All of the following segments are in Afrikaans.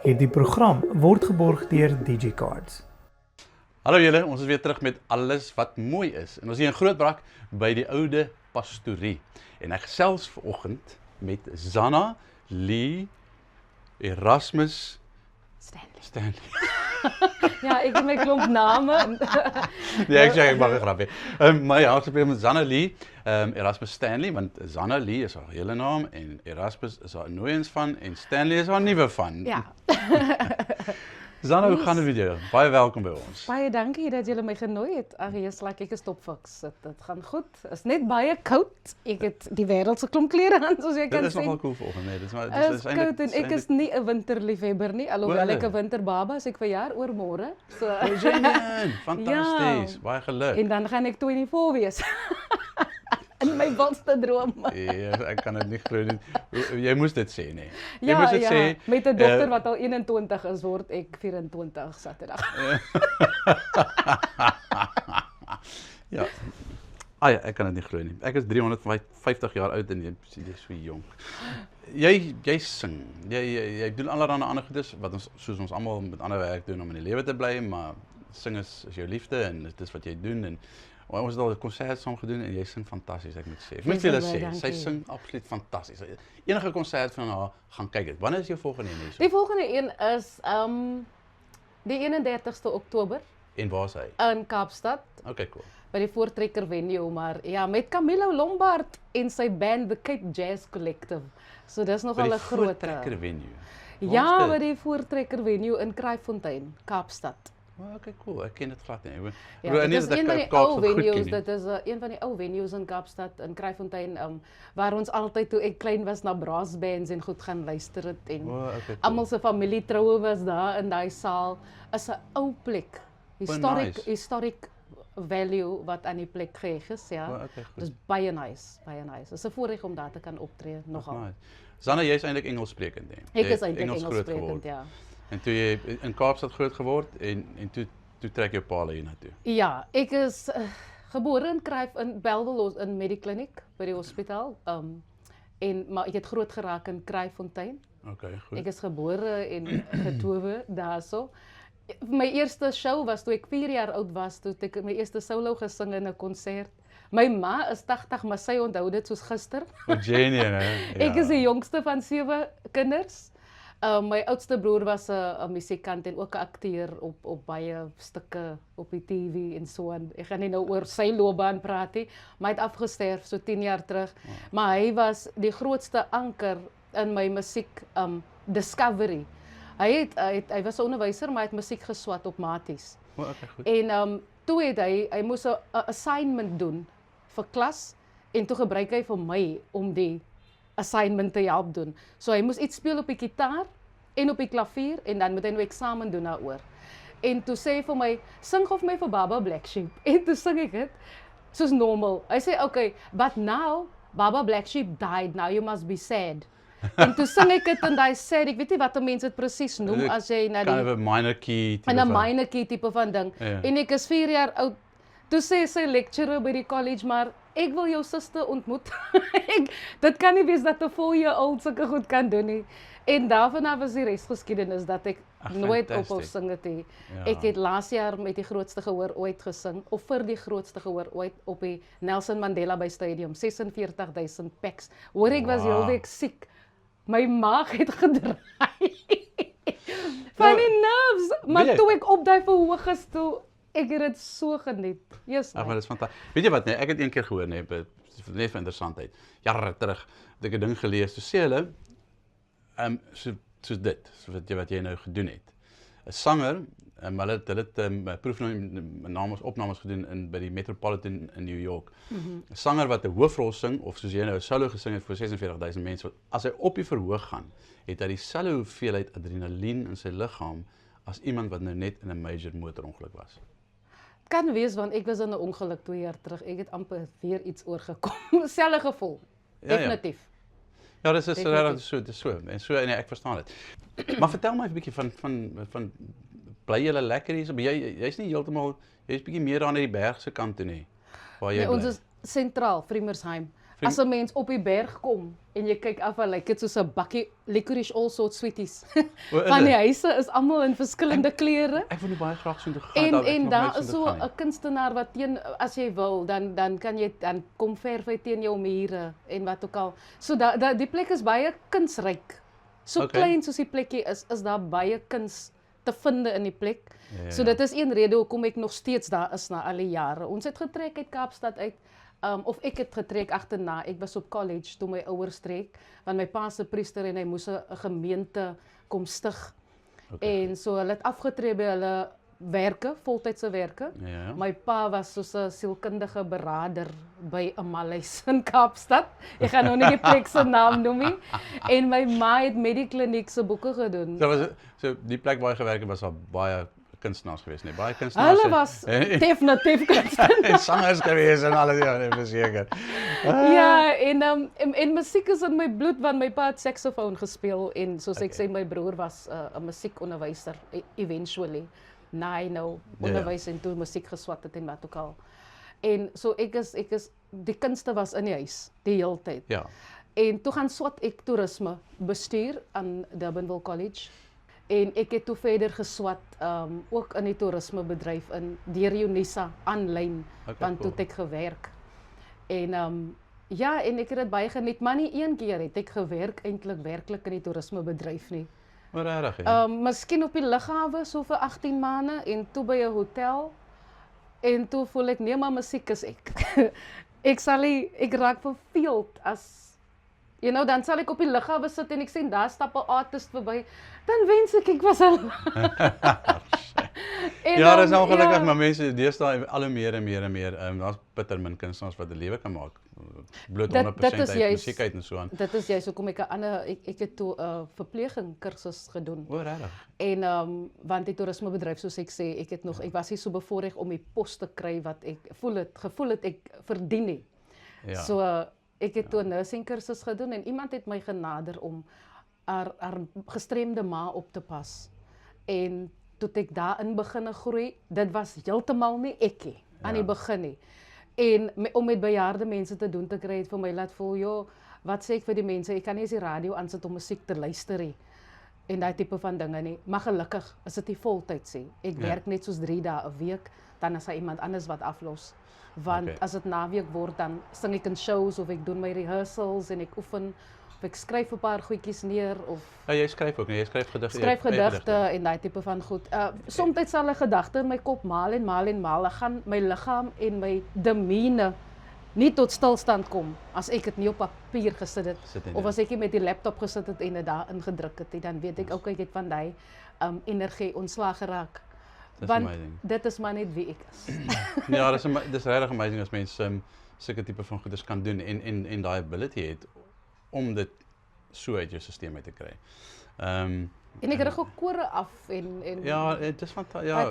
Hierdie program word geborg deur DigiCards. Hallo julle, ons is weer terug met alles wat mooi is. En ons is hier in Grootbrak by die oude pastorie. En ek gesels vanoggend met Zanna Lee Erasmus Stanley. Ja, ek het my klomp name. Nee, ek sê ek maak 'n grapie. Maar ja, ons het met Zanna Lee Erasmus Stanley, want Zanna Lee is haar hele naam en Erasmus is haar nooiens van en Stanley is haar nuwe van. Ja. Zanna, hoe gaan dit met jou? Baie welkom by ons. Baie dankie dat julle my genooi het. Ag, jy's lekker, ek is topfiks. Dit gaan goed. Is net baie koud. Ek het die wêreld se klomp klere aan, soos jy kan Dit is sien. nogal cool vanoggend, nee. Dit Is koud en ek is nie 'n winterliefhebber nie, alhoewel ek 'n winterbaba is, ek verjaar oor môre. So Fantasties, baie geluk. en dan gaan ek 24 wees. In my wildste droom. Ja, ek kan dit nie glo nie. Jy moes dit sê, nee. Jy moes dit ja, sê. met 'n dogter wat al 21 is, word ek 24 Saterdag. Ja. Ah ja, ek kan dit nie glo nie. Ek is 350 jaar oud en jy's so jonk. Jy sing. Jy doen allerlei ander goedes wat ons soos ons almal met ander werk doen om in die lewe te bly, maar sing is jou liefde en dit is wat jy doen en ons het al 'n konsert saam gedoen en jy sing fantasties, ek moet sê. Ek moet vir julle sê, sy sing absoluut fantasties. Enige konsert van haar gaan kyk dit. Wanneer is jou volgende een hierso? Die volgende een is die 31ste Oktober En waar is hy? in Kaapstad Okay, cool. by die Voortrekker Venue, maar ja, met Camilo Lombard en sy band The Cape Jazz Collective. So dis By nogal die 'n groot Voortrekker Venue. Waar Ja, is by dit? die Voortrekker Venue in Kraaifontein, Kaapstad. Oh, okay, cool. Ek ken dit glad nie. Ja, Bro, dit nie is dat een van ek die Kaapstad ou goed ken venues, nie. dit is een van die ou venues in Kaapstad, in Kraaifontein, waar ons altyd toe ek klein was na brassbands en goed gaan luister het en Oh, okay, cool. almal se familietroue was daar in daai saal. Is 'n ou plek. nice. Historic value wat aan die plek geheg is, ja. Oh, okay, goed. Dis baie nice, baie nice. Dis 'n voorreg om daar te kan optree nogal. Nice. Zanna, jy's eintlik Engelssprekend, hè? Ek Jy is het eintlik Engels groot Engelssprekend, geword. ja. En toe jy in Kaapstad groot geword en toe trek jou paal hier na toe. Ja, ek is gebore in in Bellville in Mediclinic by die hospitaal. Maar ek het groot geraak in Kraaifontein. Okay, goed. Ek is gebore en getowe daarso. My eerste show was toe ek 4 jaar oud was, toe het ek my eerste solo gesing in 'n konsert. My ma is 80, maar sy onthou dit soos gister. Genie, hè? Ek is die jongste van 7 kinders. My oudste broer was 'n musikant en ook 'n akteur op baie stukke op die TV en so aan. Ek gaan nie nou oor sy loopbaan praat nie, maar hy het afgesterf so 10 jaar terug. Maar hy was die grootste anker in my musiek discovery. Hy was 'n onderwyser, maar hy het musiek geswat op maties. Oh, okay, goed. En toe het hy moes 'n assignment doen vir klas en toe gebruik hy vir my om die assignment te help doen. So hy moes iets speel op die gitaar en op die klavier en dan moet hy nou eksamen doen daaroor. En toe sê hy vir my, sing gou vir my vir Baba Black Sheep. En toe sing ek dit soos normal. Hy sê, okay, but now Baba Black Sheep died, now you must be sad. En toe sing ek dit in daai sad, ek weet nie wat mense dit presies noem as jy na Kind of die a minor key tipe in 'n van- minor key tipe van ding. Ja. En ek is 4 jaar oud. Toe sê sy lecturer by die college, maar ek wil jou suster ontmoet. Dit kan nie wees dat 'n 4-year-old sulke goed kan doen nie. En daarvan af was die res geskiedenis dat ek Ag, nooit ophou fantasties. sing het nie. Ja. Ek het laas jaar met die grootste gehoor ooit gesing, of vir die grootste gehoor ooit op die Nelson Mandela Bay Stadium, 46,000 pax. Hoor ek was Wow. heel week siek. My maag het gedraai. Van die nerves. Maar weet jy- toe ek op daai verhoog is toe, ek het dit so geniet. Jesus. Ag, maar dit is fantasties. Weet jy wat, nee, ek het een keer gehoor, nee, net vir interessantheid. Jare terug, het ek 'n ding gelees, toe sê hulle, soos dit, wat jy nou gedoen het. 'n Sanger, hulle het opnames gedoen by die Metropolitan in New York. 'n Sanger wat 'n hoofrol sing, of soos jy nou 'n solo gesing het vir 46,000 mense, as hy op die verhoog gaan, het hy dieselfde hoeveelheid adrenalien in sy liggaam as iemand wat nou net in 'n major motorongeluk was. Kan wees, want ek was in 'n ongeluk 2 jaar terug. Ek het amper weer iets oorgekom. Selfe gevoel. Ja, ja. Definitief. Ja, dis Definitief. so, dis so. En so nee, ek verstaan dit. Maar vertel my 'n bietjie van bly julle lekker hier? Jy's nie heeltemal, jy's bietjie meer daar aan die bergse kant toe nie. Waar jy Nee, ons bly. is sentraal, Friemersheim. As 'n mens op die berg kom en jy kyk af en lyk dit soos 'n bakkie licorice all sorts sweeties. Van die huise is almal in verskillende kleure. Ek wil nie baie graag so toe gaan. En daar is so 'n kunstenaar wat teen as jy wil, dan kan jy dan kom verf hy teen jou mure en wat ook al. So die plek is baie kunsryk. So klein soos die plekkie is daar baie kuns te vind in die plek. So dit is een rede hoekom ek nog steeds daar is na al die jare. Ons het getrek uit Kaapstad uit. Of ek het getrek agterna. Ek was op college toe my ouers trek, want my pa se priester en hy moes 'n gemeente kom stig. En so hulle het afgetree by hulle werke, voltydse werke. Ja. My pa was soos 'n sielkundige beraader by 'n malhuis in Kaapstad. Ek gaan nou nie die plek se naam noem nie. En my ma het Medikliniek se boeke gedoen. So die plek waar jy gewerk het was al baie kunstenaars geweest, nee, baie kunstenaars. Hulle was definitief kunstenaars. En sangers geweest en alles, ja, nee, verseker. Ja, en musiek is in my bloed, want my pa het saksofoon gespeel en soos ek sê, my broer was 'n musiekonderwyser eventually. Hy nou onderwys en toe musiek geswat het en wat ook al. En so ek is die kunste was in die huis die hele tyd. Ja. En toe gaan swat ek toerisme bestuur aan Durbanville College. En ek het toe verder geswat ook in die toerismebedryf in deur Unisa aanlyn, want toe het ek gewerk. En ja, en ek het dit baie geniet, maar nie een keer het ek gewerk eintlik werklik in die toerismebedryf nie. Maar regtig. Miskien op die lughawe so vir 18 maande en toe by 'n hotel. En toe voel ek nee, maar musiek is ek. ek raak verveeld as dan sal ek op die lughawe sit en ek sien daar stap 'n artist verby. Dan wens ek was al. Ja, dat is nou ongelukkig, maar mense deesdae al hoe meer en meer. Daar's bitter min kunstenaars wat 'n lewe kan maak. Bloot 100% uit musiek uit en so aan. Dit is juist hoekom ek 'n ander ek het toe 'n verpleging kursus gedoen. O, regtig? En want die toerismebedryf soos ek sê, ek was nie so bevoorreg om die pos te kry wat ek gevoel het ek verdien nie. Ja. So ek het toe 'n nursing kursus gedoen en iemand het my genader om haar gestremde ma op te pas. En toe ek daarin begin groei, dit was heeltemal nie ek nie aan die begin nie. En om met bejaarde mense te doen te kry het vir my laat voel, joh, wat sê ek vir die mense, ek kan nie eens die radio aansit om musiek te luister nie. En daai tipe van dinge nie. Maar gelukkig is dit nie voltyds nie. Ek werk net soos 3 dae 'n week, dan is daar iemand anders wat aflos. Want as dit naweek word, dan sing ek in shows of ek doen my rehearsals en ek oefen of ek skryf 'n paar goedjies neer of Ja, jy skryf ook, nee, jy skryf gedigte. Skryf gedigte en daai tipe van goed. Soms sal 'n gedagte in my kop maal en dan gaan my liggaam en my demeane nie tot stilstand kom as ek dit nie op papier gesit het of as ek nie met die laptop gesit het en dit daar ingedruk het, dan weet ek ook ek het van daai energie ontslaag geraak. Want dit is maar net wie ek is. Ja, dis regtig amazing as mense sulke tipe van goedes kan doen en daai ability het om dit so uit jou stelsel uit te kry. En ek rig ook kore af en ja, dit is fantasties. Ja,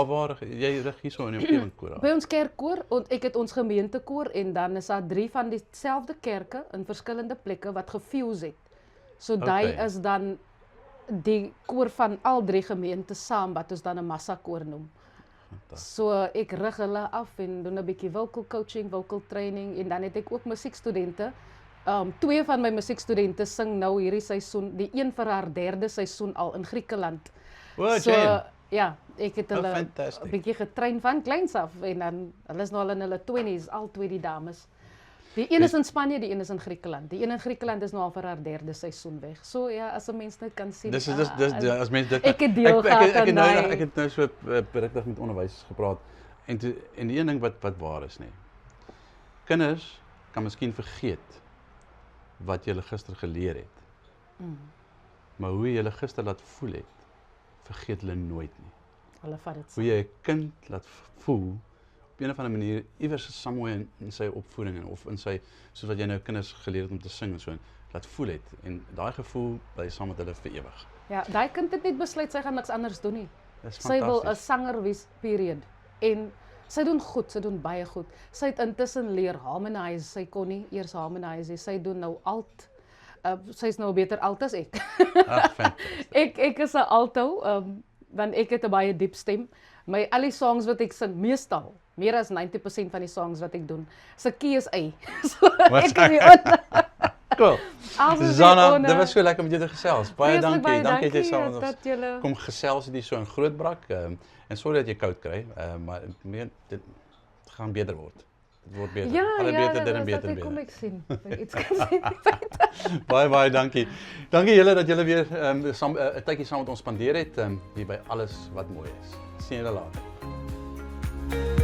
waar jy rig hierso in die omgewing kore af. By ons kerkkoor, ek het ons gemeentekoor en dan is daar 3 van dieselfde kerke in verskillende plekke wat gefuse het. So daai is dan die koor van al 3 gemeentes saam wat ons dan 'n massakoor noem. So ek rig hulle af en doen 'n bietjie vocal coaching, vocal training en dan het ek ook musiekstudente. 2 van my musiekstudente sing nou hierdie seisoen, die een vir haar 3de seisoen al in Griekeland. So ja, ek het hulle 'n bietjie getrein van kleins af en dan hulle is nou al in hulle 20's, al 2 die dames. Die een is in Spanje, die een is in Griekeland. Die een in Griekeland is nou al vir haar 3de seisoen weg. So ja, as 'n mens net kan sien. Dis as mens dit ek het deel gehad aan daai. Ek het nou so regtig met onderwysers gepraat en die een ding wat waar is nê. Kinders kan miskien vergeet wat jy gister geleer het. Maar hoe jy hulle gister laat voel het, vergeet hulle nooit nie. Hulle vat dit. Hoe jy 'n kind laat voel op 'n of ander manier iewers somewhere in sy opvoeding of in sy soos wat jy nou kinders geleer het om te sing en so laat voel het en daai gevoel bly saam met hulle vir ewig. Ja, daai kind het net besluit sy gaan niks anders doen nie. Dis sy wil 'n sanger wees, period. En sy doen goed, sy doen baie goed. Sy het intussen leer harmonize, sy kon nie eers harmonize, sy doen nou alt. Sy is nou beter alt as ek. Ek is 'n alto, want ek het 'n baie diep stem. Al die songs wat ek sing, meestal Meer as 90% van die songs wat ek doen. Se key is A. So ek en die onder. Cool. Alles is Susanna, onder. dit was so lekker met jou te gesels. Baie Vreeslik dankie. Dankie dat jy saam met ons dat julle kom gesels hier so in Grootbrak. En sorry dat jy koud kry, maar dit gaan beter word. Dit word beter. Ja, Alle ja, beter en beter en kom beter. ek sien. Iets kan sien. Baie dankie. Dankie julle dat julle weer 'n tydjie saam met ons spandeer het hier by Alles wat mooi is. Sien julle later.